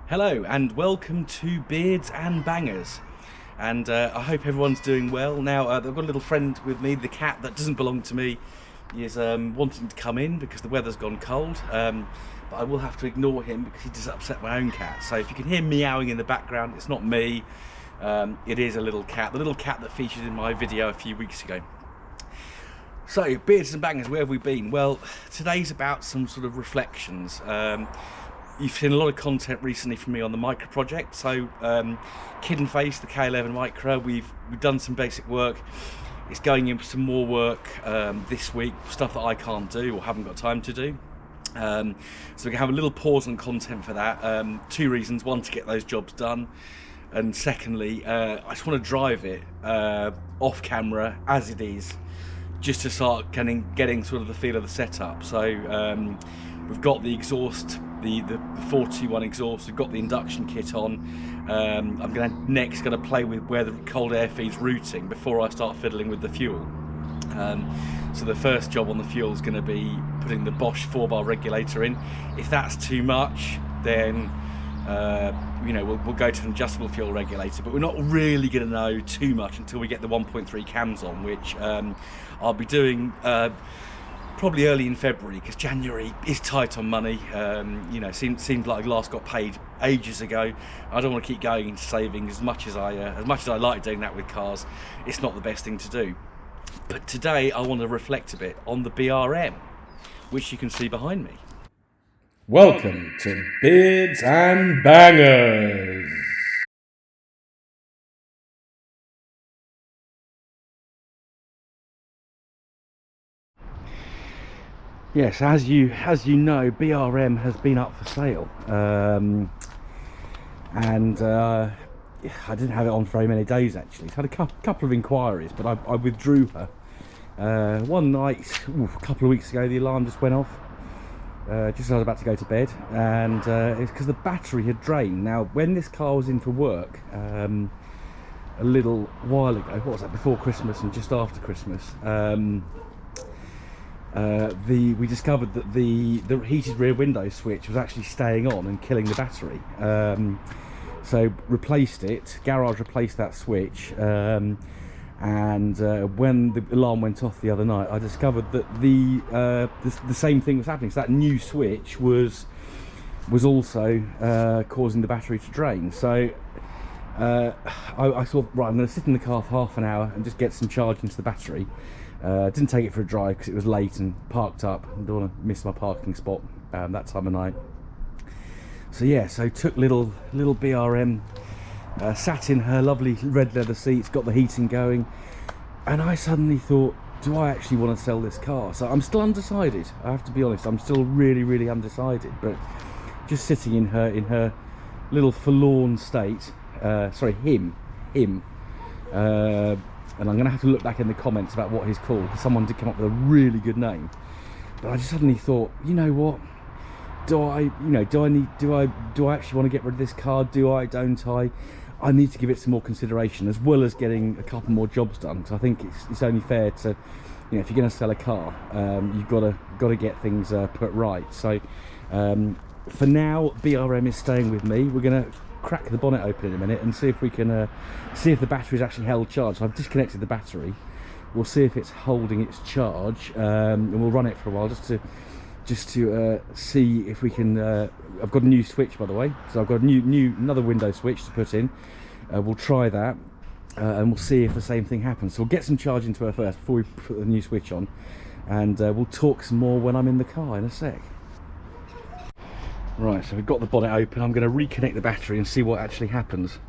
Hello and welcome to Beards and Bangers, and I hope everyone's doing well. Now I've got a little friend with me, the cat that doesn't belong to me. He is wanting to come in because the weather's gone cold, but I will have to ignore him because he does upset my own cat. So if you can hear meowing in the background, it's not me, it is a little cat, the little cat that featured in my video a few weeks ago. So, Beards and Bangers, where have we been? Well, today's about some sort of reflections. You've seen a lot of content recently from me on the micro project. So, Kid and Face, the K11 micro, we've done some basic work. It's going in for some more work this week, stuff that I can't do or haven't got time to do. So we can have a little pause on content for that. Two reasons: one, to get those jobs done, and secondly, I just want to drive it off camera as it is, just to start getting sort of the feel of the setup. So we've got the exhaust, the 421 exhaust, we've got the induction kit on. I'm next going to play with where the cold air feed's routing before I start fiddling with the fuel. So the first job on the fuel is going to be putting the Bosch 4-bar regulator in. If that's too much, then we'll go to an adjustable fuel regulator, but we're not really going to know too much until we get the 1.3 cams on, which I'll be doing probably early in February, because January is tight on money. Seemed like I last got paid ages ago. I don't want to keep going into savings as much as I like doing that with cars. It's not the best thing to do. But today I want to reflect a bit on the BRM, which you can see behind me. Welcome to Beards and Bangers. Yes, as you know, BRM has been up for sale, and I didn't have it on for very many days actually. It's had a couple of inquiries, but I withdrew her. One night, a couple of weeks ago, the alarm just went off. Just as I was about to go to bed, and it's because the battery had drained. Now, when this car was in for work a little while ago, what was that, before Christmas and just after Christmas, we discovered that the heated rear window switch was actually staying on and killing the battery. So replaced it, garage replaced that switch, and when the alarm went off the other night, I discovered that the same thing was happening. So that new switch was also causing the battery to drain. So I thought, right, I'm going to sit in the car for half an hour and just get some charge into the battery. Didn't take it for a drive because it was late and parked up. I don't want to miss my parking spot that time of night. So yeah, so took little BRM, sat in her lovely red leather seats, got the heating going, and I suddenly thought, do I actually want to sell this car? So I'm still undecided, I have to be honest. I'm still really undecided, but just sitting in her little forlorn state. And I'm going to have to look back in the comments about what he's called, because someone did come up with a really good name. But I just suddenly thought, you know what? Do I actually want to get rid of this car? Do I? Don't I? I need to give it some more consideration, as well as getting a couple more jobs done. Because I think it's only fair to, if you're going to sell a car, you've got to get things put right. So for now, BRM is staying with me. We're going to crack the bonnet open in a minute and see if we can see if the battery's actually held charge. So I've disconnected the battery. We'll see if it's holding its charge, and we'll run it for a while just to see if we can. I've got a new switch, by the way, so I've got another window switch to put in. We'll try that, and we'll see if the same thing happens. So we'll get some charge into her first before we put the new switch on, and we'll talk some more when I'm in the car in a sec. Right, so we've got the bonnet open. I'm going to reconnect the battery and see what actually happens.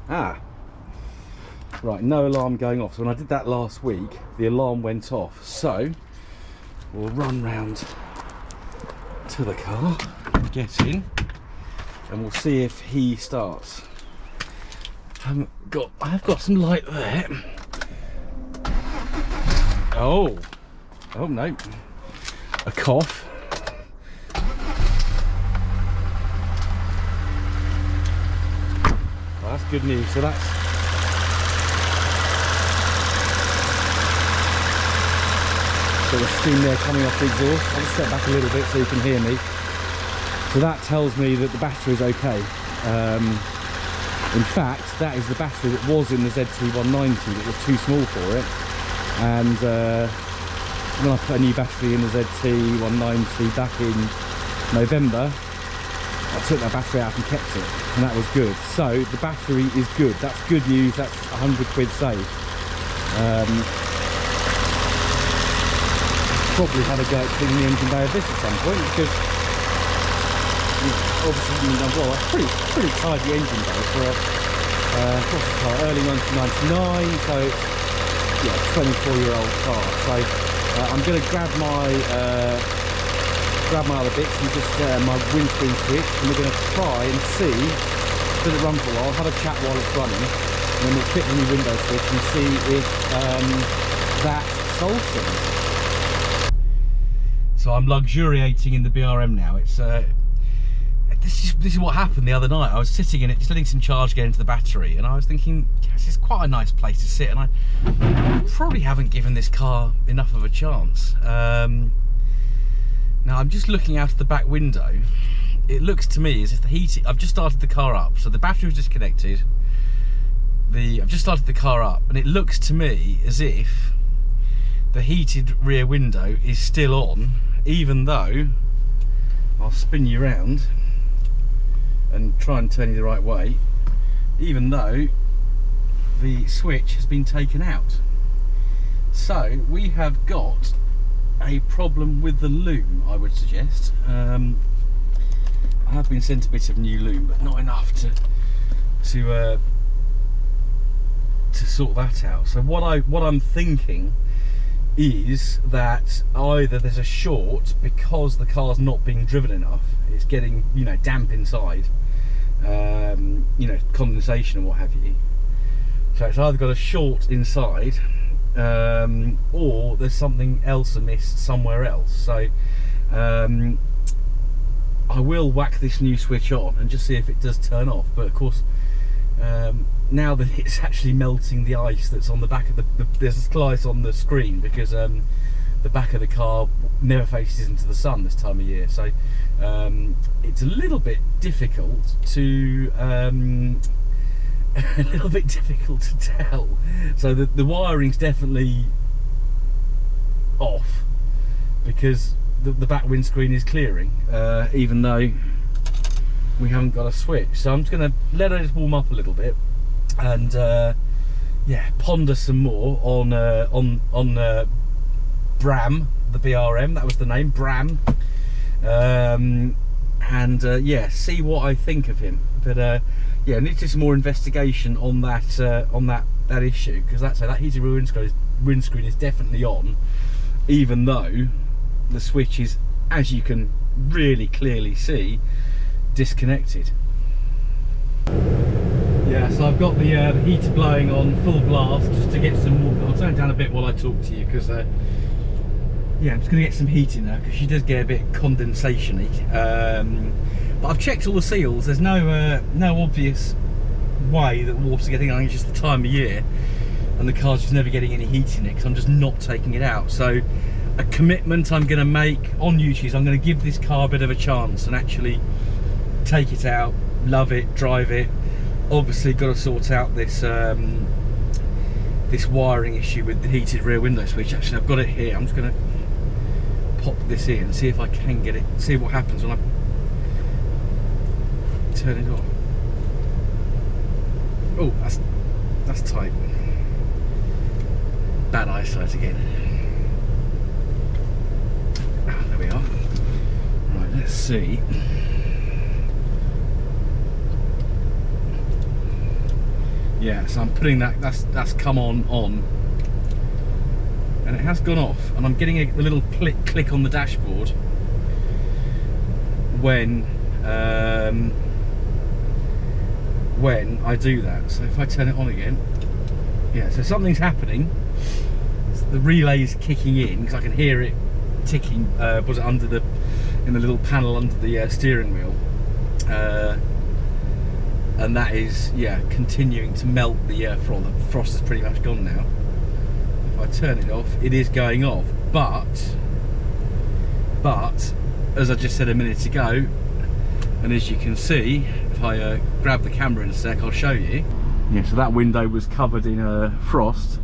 Right, no alarm going off. So when I did that last week, the alarm went off. So we'll run round to the car, get in, and we'll see if he starts. I have got some light there. Oh no, a cough. Well, that's good news. So that's So the steam there coming off the exhaust. I'll just step back a little bit so you can hear me. So So that tells me that the battery is okay. In fact, that is the battery that was in the ZT190 that was too small for it. And when I put a new battery in the ZT190 back in November, I took that battery out and kept it, and that was good. So the battery is good. That's good news. That's 100 quid saved. Probably had a go at cleaning the engine bay of this at some point, because obviously, well, that's pretty tidy engine bay for a what's the car, early 1999, so yeah, 24-year-old car. So I'm going to grab my other bits and just my windscreen switch, and we're going to try and see, let it run for a while, have a chat while it's running, and then we'll fit the new window switch and see if that solves things. So I'm luxuriating in the BRM now. It's this is what happened the other night. I was sitting in it, just letting some charge get into the battery, and I was thinking, yes, it's quite a nice place to sit, and I probably haven't given this car enough of a chance. Now I'm just looking out of the back window. It looks to me as if the heating, I've just started the car up, so the battery was disconnected. I've just started the car up, and it looks to me as if the heated rear window is still on, even though, I'll spin you around and try and turn you the right way, even though the switch has been taken out. So we have got a problem with the loom, I would suggest. I have been sent a bit of new loom, but not enough to sort that out. So what I'm thinking is that either there's a short because the car's not being driven enough, it's getting, you know, damp inside, you know, condensation and what have you. So it's either got a short inside, or there's something else amiss somewhere else. So I will whack this new switch on and just see if it does turn off. But of course, now that it's actually melting the ice that's on the back of there's still ice on the screen, because the back of the car never faces into the sun this time of year, so it's a little bit difficult to tell. So the wiring's definitely off, because the back windscreen is clearing, even though we haven't got a switch. So I'm just going to let it warm up a little bit, and yeah, ponder some more on Bram, the BRM. That was the name, Bram, and yeah, see what I think of him. But yeah, need to do some more investigation on that issue, because that heated rear windscreen is definitely on, even though the switch is, as you can really clearly see, disconnected. Yeah, so I've got the heater blowing on full blast just to get some more. I'll turn it down a bit while I talk to you, because yeah, I'm just going to get some heat in there, because she does get a bit condensation-y. But I've checked all the seals. There's no obvious way that water's getting on. It's just the time of year, and the car's just never getting any heat in it, because I'm just not taking it out. So a commitment I'm going to make on YouTube is I'm going to give this car a bit of a chance and actually take it out, love it, drive it. Obviously got to sort out this this wiring issue with the heated rear window switch. Actually, I've got it here. I'm just going to pop this in and see if I can get it, see what happens when I turn it off. Oh, that's tight. Bad eyesight again. There we are. Right, let's see. Yeah, so I'm putting that's come on, and it has gone off, and I'm getting a little click on the dashboard when I do that. So if I turn it on again, yeah, so something's happening. The relay's kicking in, because I can hear it ticking. Was it in the little panel under the steering wheel? And that is, yeah, continuing to melt the frost. The frost is pretty much gone now. If I turn it off, it is going off. But as I just said a minute ago, And as you can see, if I grab the camera in a sec, I'll show you. Yeah, so that window was covered in frost,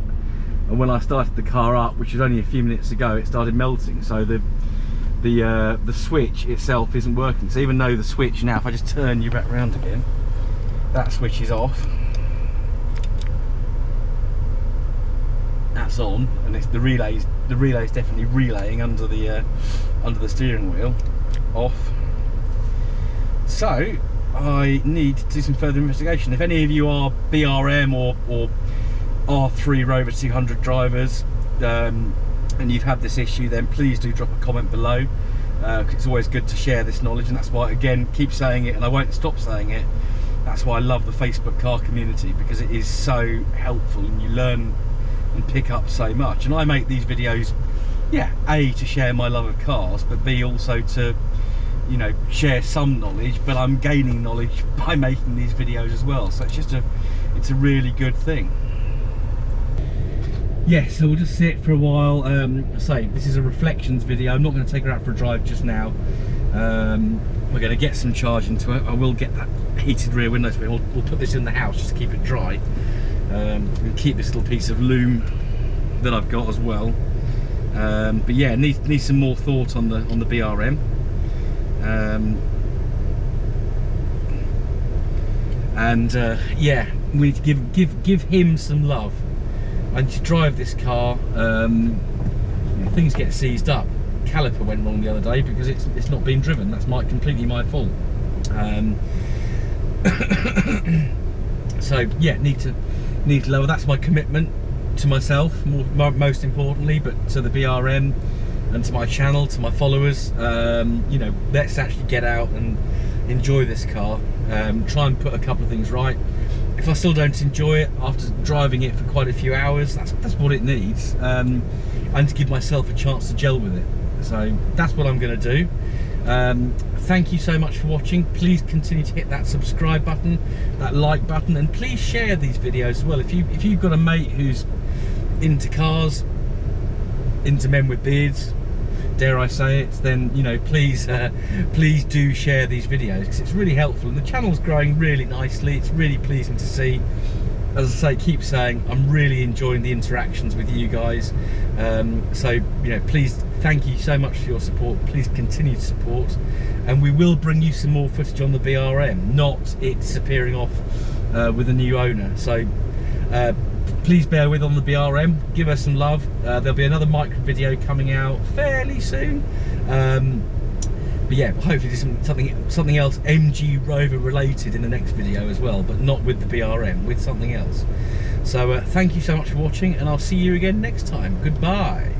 and when I started the car up, which was only a few minutes ago, it started melting. So the switch itself isn't working. So even though the switch now, if I just turn you back around again, that switch is off. That's on, and it's the relay's definitely relaying under the steering wheel. Off. So I need to do some further investigation. If any of you are BRM or R3 Rover 200 drivers, and you've had this issue, then please do drop a comment below. It's always good to share this knowledge, and that's why, again, keep saying it, and I won't stop saying it. That's why I love the Facebook car community, because it is so helpful, and you learn and pick up so much. And I make these videos, yeah, A, to share my love of cars, but B, also to, you know, share some knowledge. But I'm gaining knowledge by making these videos as well, so it's a really good thing. Yeah, so we'll just sit for a while. Say this is a reflections video. I'm not going to take her out for a drive just now. We're going to get some charge into it. I will get that heated rear window screen. We'll put this in the house just to keep it dry. And keep this little piece of loom that I've got as well. But yeah, need some more thought on the BRM. Yeah, we need to give him some love. I need to drive this car. Things get seized up. Caliper went wrong the other day because it's not being driven. That's completely my fault. So yeah, need to lower. That's my commitment to myself, most importantly, but to the BRM and to my channel, to my followers. You know, let's actually get out and enjoy this car. Try and put a couple of things right. If I still don't enjoy it after driving it for quite a few hours, that's what it needs. And to give myself a chance to gel with it. So that's what I'm going to do. Thank you so much for watching. Please continue to hit that subscribe button, that like button, and please share these videos as well. If you've got a mate who's into cars, into men with beards, dare I say it, then, you know, please do share these videos, because it's really helpful, and the channel's growing really nicely. It's really pleasing to see. As I say, keep saying, I'm really enjoying the interactions with you guys. So, you know, please, thank you so much for your support. Please continue to support, and we will bring you some more footage on the BRM, not it disappearing off with a new owner. So please bear with on the BRM, give us some love. There'll be another micro video coming out fairly soon. But yeah, hopefully something else MG Rover related in the next video as well, but not with the BRM, with something else. So thank you so much for watching, and I'll see you again next time. Goodbye.